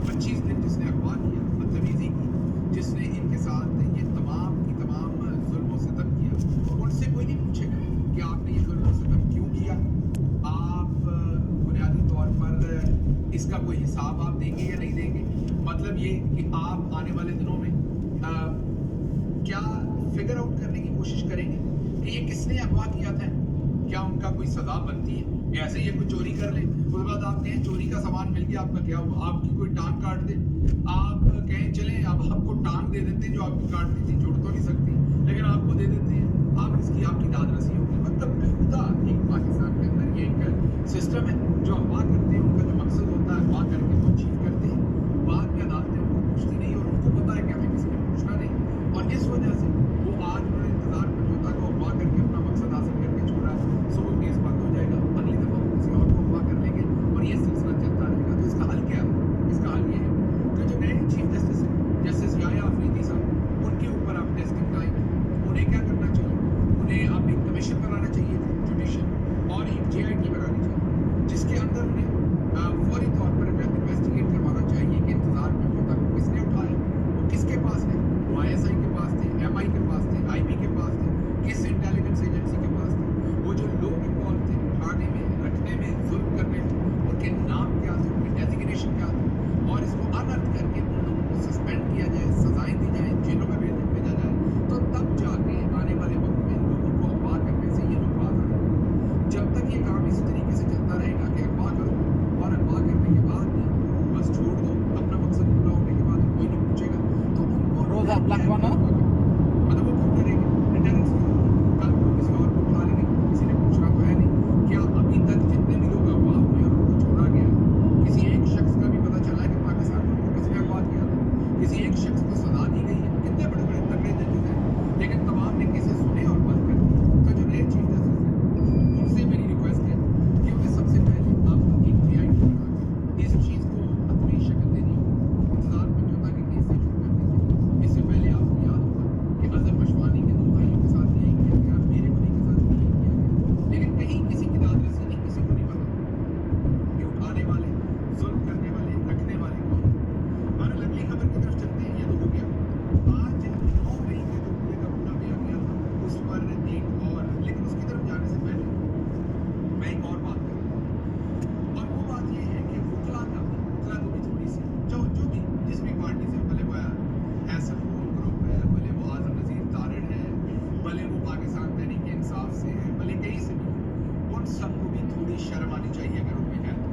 25 दिन जिसने अगवा किया, बदतमीजी की, जिसने इनके साथ ये तमाम की तमाम जुल्म सितम किया, उनसे कोई नहीं पूछेगा कि आपने ये जुल्म सितम क्यों किया। आप बुनियादी तौर पर इसका कोई हिसाब आप देंगे या नहीं देंगे। मतलब ये कि आप आने वाले दिनों में क्या फिगर आउट करने की कोशिश करेंगे कि ये किसने अगवा किया था, क्या उनका कोई सजा बनती है। ऐसे ये कोई चोरी कर ले, उसके बाद आप कहें चोरी का सामान मिल गया, आपका क्या हुआ, आपकी कोई टांग काट दे, आप कहें चलें अब आपको टांग दे देते हैं जो आपकी काटती थी, जुड़ तो नहीं सकती लेकिन आपको दे देते हैं, आप इसकी आपकी दाद रसी होगी। मतलब बेहुदा एक पाकिस्तान के अंदर ये एक सिस्टम है। जो अगवा करते हैं उनका जो मकसद होता है अगवा करके वो अचीव करते हैं, बाद में अदालतें उनको पूछती नहीं और उनको पता है कि हमें किसी ने पूछना नहीं। और इस वजह से वो आज उन्होंने इंतजार समझौता को अगवा करके अपना मकसद हासिल करके छोड़ा, सुबह केस बंद हो जाएगा, अगली दफा वो किसी और को अगवा कर लेंगे और ये सिलसिला चलता रहेगा। तो इसका हल क्या है? इसका हल ये है कि जो नए चीफ जस्टिस है, जस्टिस याया अफरीदी साहब, उनके ऊपर अब टेस्टिंग टाइम है। उन्हें क्या करना चाहिए? उन्हें अब एक कमीशन बनाना चाहिए जुडिशियल और एक JIT बनानी चाहिए जिसके अंदर उन्हें फौरी तौर पर इन्वेस्टिगेट करवाना चाहिए कि इंतजार समझौता को किसने उठाया, वो किसके पास है, वो ISI के पास थे, MI के पास थे, IB के पास थे, किस इंटेलिजेंस एजेंसी के पास थे, वो जो लोग इन्वॉल्व थे उठाने में, रखने में, जुल्म करने में, उनके नाम क्या थे, उनकी डेजिग्नेशन क्या थी, और इसको अनर्थ करके उन लोगों को सस्पेंड किया जाए, सजाएं दी जाए, जेलों में भेजा जाए, तो तब जाके आने वाले वक्त में लोगों को अगवा करने से ये लोग बात आएंगे। जब तक ये काम इसी तरीके से चलता रहेगा कि अगवा करो और अगवा करने के बाद बस छोड़ दो, अपना मकसद पूरा होने के बाद कोई नहीं पूछेगा, तो उनको रोजा लगवाना मतलब वो क्यों करेंगे? डिटरेंस क्यों? कल को किसी और को उठा लेंगे, किसी ने पूछना तो है नहीं। क्या अभी तक जितने भी लोग अगवा हुए और उनको छोड़ा गया, किसी एक शख्स का भी पता चला है कि पाकिस्तान में उनको किसने अगवा किया था? किसी एक शख्स को सजा दी गई है? कितने बड़े बड़े तगड़े जजेस हैं लेकिन तमाम ने केसेस सुने और बंद कर दिए। तो जो नए चीफ जस्टिस हैं उनसे मेरी रिक्वेस्ट है कि उन्हें सबसे पहले आप एक JIT बना के इस चीज़ को अपनी शक्ल देनी होगी। इंतजार समझौता के केस से शुरू कर दीजिए। इससे पहले आपको याद होगा कि अजहर मशवानी के 2 भाइयों के साथ यही किया गया, मेरे भाई के साथ भी यही किया गया, लेकिन कहीं किसी की दाद रसी नहीं, किसी को नहीं पता कि उठाने वाले, जुल्म करने वाले, रखने वाले कौन। हमारे अगली खबर की तरफ चलते हैं। ये तो हो गया आज 9 मई के जो पूरे का पूरा बयान गया था उस पर एक और, लेकिन उसकी तरफ जाने से पहले मैं एक और बात करूँ और वो बात ये है कि वकला को भी थोड़ी सी जो भी जिस भी पार्टी से, भले वो हैसनपुर ग्रुप है, भले वो आजम नज़ीर तारिड़ है, भले वो पाकिस्तान तहरीक इंसाफ से है, भले कहीं से भी, उन सबको भी थोड़ी शर्म आनी चाहिए। अगर उनमें है तो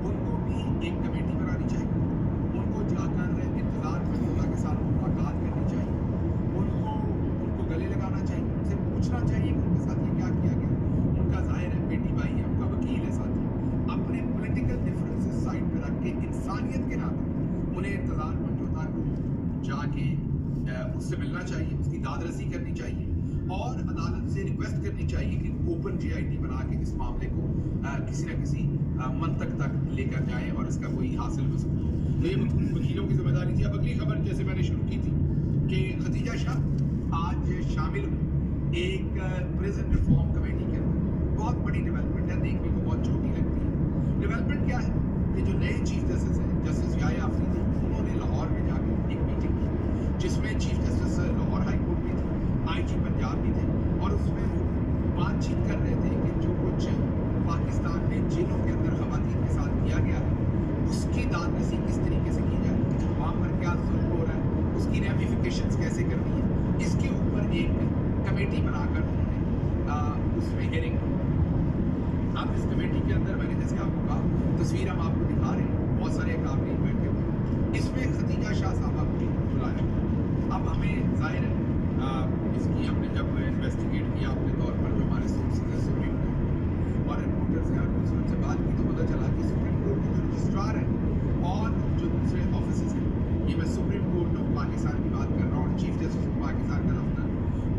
उनको भी एक कमेटी बनानी चाहिए, उनको जाकर इंतजार समझौता के साथ मुलाकात करनी चाहिए, उनको गले लगाना चाहिए, उनसे पूछना चाहिए कि उनके साथ ये क्या किया गया। उनका जाहिर है बेटी भाई है, उनका वकील है साथी, अपने पॉलिटिकल डिफरेंसेस साइड पर रख के इंसानियत के नाते उन्हें इंतजार समझौता को जाके उससे मिलना चाहिए, उसकी दादरसी करनी चाहिए और अदालत से रिक्वेस्ट करनी चाहिए कि ओपन JIT बना के इस मामले को किसी न किसी मंतक तक लेकर जाएं और इसका कोई हासिल हो सके। तो ये वकीलों की जिम्मेदारी थी। अब अगली खबर जैसे मैंने शुरू की थी कि खदीजा शाह आज शामिल हुई एक प्रिजन रिफॉर्म कमेटी के अंदर। बहुत बड़ी डेवलपमेंट है, देखने को बहुत छोटी लगती है। डेवलपमेंट क्या है कि जो नए चीफ जस्टिस हैं, जस्टिस याया अफरीदी, उन्होंने लाहौर में जाकर एक मीटिंग की जिसमें chief justice Lahore high court भी थे, IG पंजाब भी थे और उसमें वो बातचीत कर रहे थे कि जो कुछ पाकिस्तान में जेलों के अंदर खवातीन के साथ किया गया है उसकी दादरसी किस तरीके से की जाए, वहाँ पर क्या जुल्म हो रहा है, उसकी रेमिफिकेशंस कैसे करनी है, इसके ऊपर एक कमेटी बनाकर उन्होंने उसमें हियरिंग की। अब इस कमेटी के अंदर मैंने जैसे आपको कहा, तस्वीर हम आपको दिखा रहे हैं, बहुत सारे काबिल बैठे हुए, इसमें खदीजा शाह साहबा को बुलाया। अब हमें जाहिर है इसकी हमने जब इन्वेस्टिगेट किया अपने तौर पर, जो हमारे सोर्सेज हैं सुप्रीम कोर्ट और रिपोर्टर्स हैं, उनसे बात की तो पता चला कि सुप्रीम कोर्ट के जो रजिस्ट्रार हैं और जो दूसरे ऑफिसर्स हैं, ये मैं सुप्रीम कोर्ट ऑफ पाकिस्तान की बात कर रहा हूँ, चीफ जस्टिस ऑफ पाकिस्तान का दफ्तर,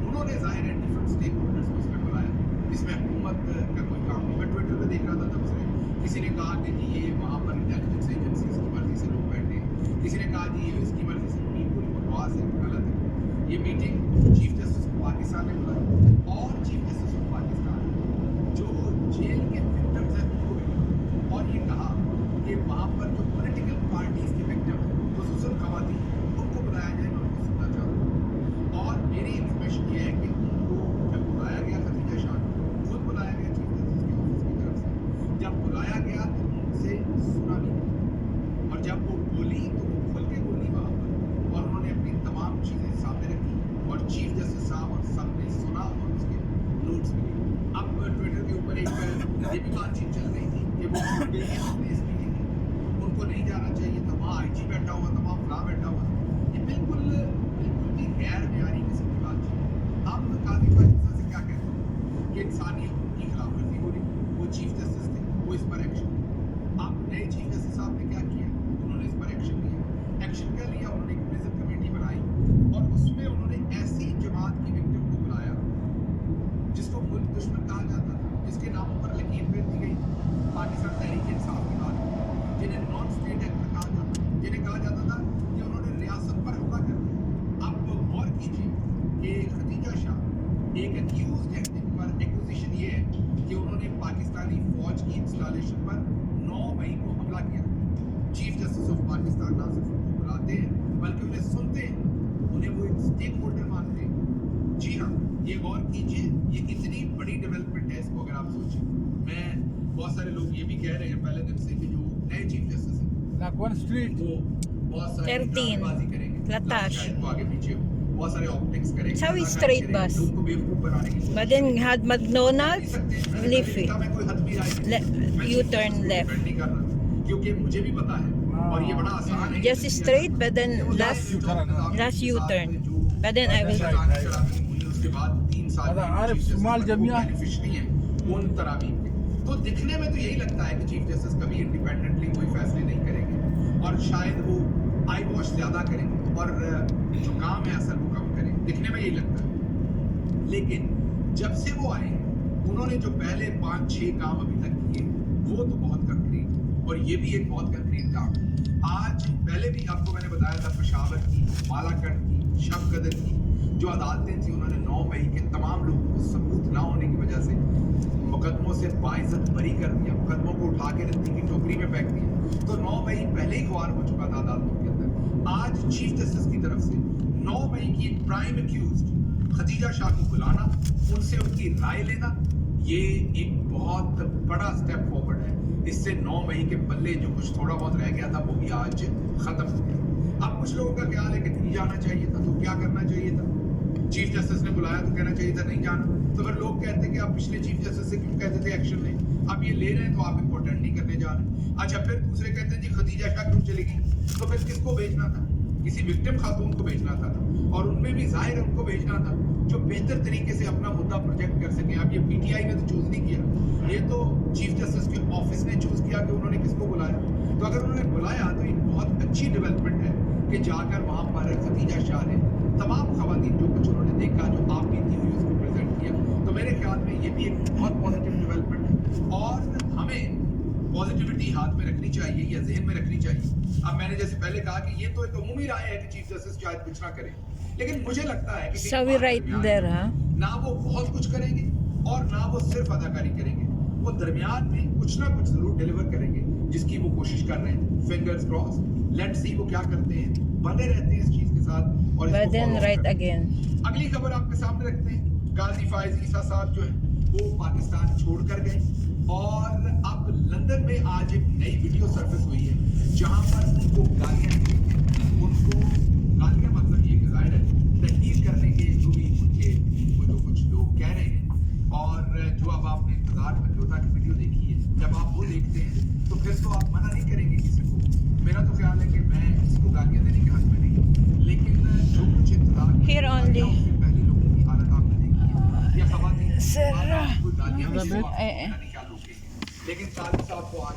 उन्होंने जाहिर है डिफरेंट स्टेक होल्डर्स को इसमें बुलाया। इसमें हुकूमत का कोई काम नहीं। मैं ट्विटर पर देख रहा था तब से किसी ने कहा कि जी ये वहाँ पर इंटेलिजेंस एजेंसीज की मर्जी से लोग बैठे हैं, किसी ने कहा जी ये इसकी मर्जी से, बिल्कुल बकवास है, गलत है। ये meeting chief justice of Pakistan ने बुलाई और चीफ जस्टिस ऑफ पाकिस्तान जो जेल के विक्टिम्स हैं उनको भी बुलाया और ये कहा कि वहाँ पर जो पॉलिटिकल पार्टीज के और जब वो बोली तो वो खुल के बोली वहाँ पर, और उन्होंने अपनी तमाम चीज़ें सामने रखी और चीफ जस्टिस साहब और सबने सुना और उसके नोट्स भी लिए। अब ट्विटर के ऊपर एक ये भी बातचीत चल रही थी कि वो छूट गई है अपने इस मीटिंग में, उनको नहीं जाना चाहिए था, वहाँ IG बैठा हुआ था, वहाँ फला बैठा हुआ था। ये बिल्कुल भी गैर मेयारी किस्म की बात है। हम काफी फैसला से क्या कहते हैं कि इंसानियत की खिलाफवर्जी हो रही, वो चीफ जस्टिस थे, वो इस पर एक्शन। अब नए चीफ जस्टिस साहब ने क्या किया, उन्होंने इस पर एक्शन लिया। एक्शन क्या लिया, उन्होंने एक प्रिजन कमेटी बनाई और उसमें उन्होंने ऐसी जमात की विक्टिम को बुलाया जिसको मुल्क दुश्मन कहा जाता था, जिसके नामों पर लकीर फेर दी गई, पाकिस्तान तहरीक इंसाफ की बात, जिन्हें नॉन स्टेट एक्टर कहा जाता, जिन्हें कहा जाता था कि उन्होंने रियासत पर हमला कर दिया। अब गौर कीजिए कि खदीजा शाह एक एक्यूज्ड है, जिन पर एक्विजिशन ये है कि उन्होंने पाकिस्तानी फौज की इंस्टॉलेशन पर 9 मई को हमला किया। चीफ जस्टिस ऑफ पाकिस्तान ना सिर्फ उनको बुलाते हैं बल्कि उन्हें सुनते हैं, उन्हें वो एक स्टेक होल्डर मानते हैं। जी हाँ, ये गौर कीजिए, ये कितनी बड़ी डेवलपमेंट है इसको अगर आप सोचें। मैं बहुत सारे लोग ये भी कह रहे हैं पहले दिन से कि जो नए चीफ जस्टिस हैं वो बहुत सारी 13 बाजी करेंगे, Latash. शायद वो आगे पीछे हो, बहुत सारे ऑप्टिक्स करेंगे, Sawi कलाकारी straight करेंगे, bus. लोग को बेवकूफ बनाने की कोशिश But then had McDonald's, Leafy. U-turn left. नहीं कर रहा क्योंकि मुझे भी पता है और ये बड़ा आसान है। Just straight, but then last U-turn. But then I will. उसके बाद 3 साल आरिफ सुमाल जमिया बेनिफिशियरी हैं उन तरामीम के। तो दिखने में तो यही लगता है कि चीफ जस्टिस कभी इंडिपेंडेंटली कोई फैसले नहीं करेंगे और शायद वो आई वॉश ज्यादा करेंगे और जो काम है असल वो कम करें, दिखने में यही लगता है। लेकिन जब से वो आए हैं उन्होंने जो पहले 5-6 काम अभी तक किए वो तो बहुत कंक्रीट, और ये भी एक बहुत कंक्रीट काम है। आज पहले भी आपको मैंने बताया था पेशावर की, मालाकंड की, शबकदर की जो अदालतें थी उन्होंने 9 मई के तमाम लोगों को सबूत ना होने की वजह से मुकदमों से बाइज्जत बरी कर दिया, मुकदमों को उठा के रद्दी की टोकरी में फेंक दिया। तो 9 मई पहले ही ख्वार हो चुका था अदालतों के अंदर। आज चीफ जस्टिस की तरफ से 9 मई की एक प्राइम एक्यूज्ड खदीजा शाह को बुलाना, उनसे उनकी राय लेना, ये एक बहुत बड़ा स्टेप फॉरवर्ड है। इससे 9 मई के पल्ले जो कुछ थोड़ा बहुत रह गया था वो भी आज खत्म हो गया। अब कुछ लोगों का ख्याल है कि नहीं जाना चाहिए था, तो क्या करना चाहिए था? चीफ जस्टिस ने बुलाया तो कहना चाहिए था नहीं जाना। तो फिर लोग कहते हैं कि आप पिछले चीफ जस्टिस से क्यों कहते थे एक्शन लें, अब ये ले रहे हैं तो आप इनको अटेंड नहीं करने जा रहे। अच्छा, फिर दूसरे कहते हैं जी खदीजा शाह क्यों चली गई, तो फिर किसको भेजना था? किसी विक्टिम खातून को भेजना था और उनमें भी जाहिर उनको भेजना था जो बेहतर तरीके से अपना मुद्दा प्रोजेक्ट कर सके। अब ये PTI ने तो चूज नहीं किया, ये तो चीफ जस्टिस के ऑफिस ने चूज किया कि उन्होंने किसको बुलाया। तो अगर उन्होंने बुलाया तो एक बहुत अच्छी डेवलपमेंट है कि जाकर वहाँ पर खदीजा शाह ने तमाम खवातीन जो कुछ उन्होंने देखा, जो आप बीती हुई उसको प्रेजेंट किया। तो मेरे ख्याल में ये भी एक बहुत पॉजिटिव डेवलपमेंट है और हमें पॉजिटिविटी हाथ में रखनी चाहिए या जहन में रखनी चाहिए। अब मैंने जैसे पहले कहा कि ये तो एक अमूमी राय है कि चीफ जस्टिस शायद कुछ ना करे, लेकिन मुझे लगता है कि Sawi right there, huh? ना वो बहुत कुछ करेंगे और ना वो सिर्फ अदाकारी करेंगे, वो दरमियान में कुछ ना कुछ जरूर डिलीवर करेंगे जिसकी वो कोशिश कर रहे हैं। फिंगर्स क्रॉस, लेट्स सी वो क्या करते हैं, बने रहते हैं इस चीज के साथ और But then right again. अगली खबर आपके सामने रखते हैं। गाजी फायज ईसा साहब जो है वो पाकिस्तान छोड़कर गए और अब लंदन में आज एक नई वीडियो सरफेस हुई है जहां पर उनको गालियां मतलब ये जाहिर है तहकीर करने के जो भी उनके जो कुछ लोग कह रहे हैं, और जो अब आपने इंतजार में जोता की वीडियो देखी है, जब आप वो देखते हैं तो फिर तो आप मना नहीं करेंगे किसी को। मेरा तो ख्याल है कि मैं इसको गालियां देने के हक में नहीं, लेकिन जो कुछ इंतजार Here only. पहले लोगों की हालत आपने देखी है या खवातीन कोई गालियां भी क्या लोग, लेकिन काजी साहब को आज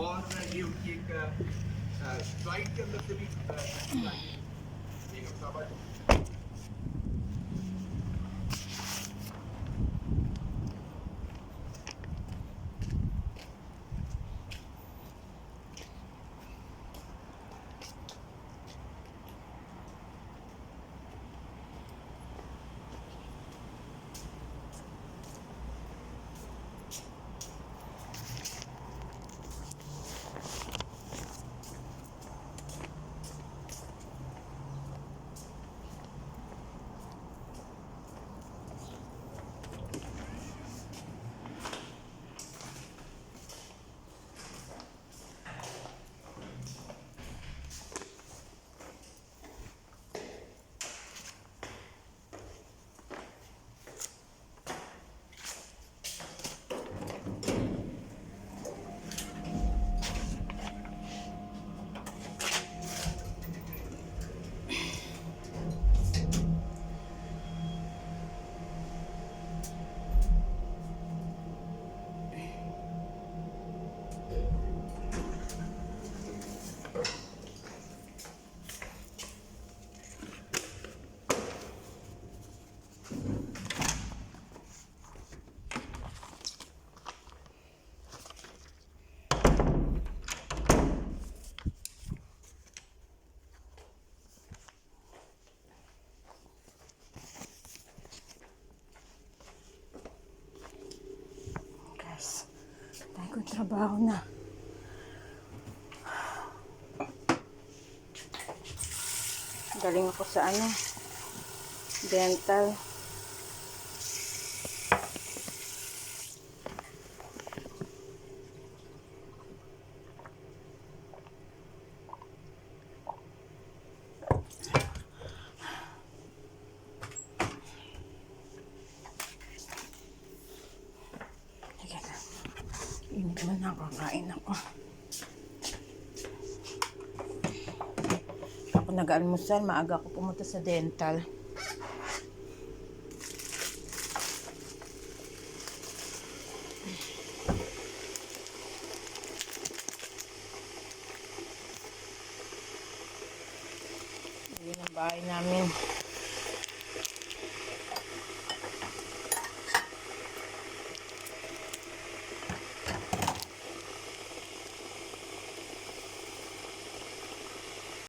और ये उनकी एक फ्लाइट के अंदर से भी बेगम साहबा Trabaho na. Galing ako sa dental. Hindi naman ako, kain ako. Ako nag-almusal, maaga ako pumunta sa dental. Yun ang bahay namin.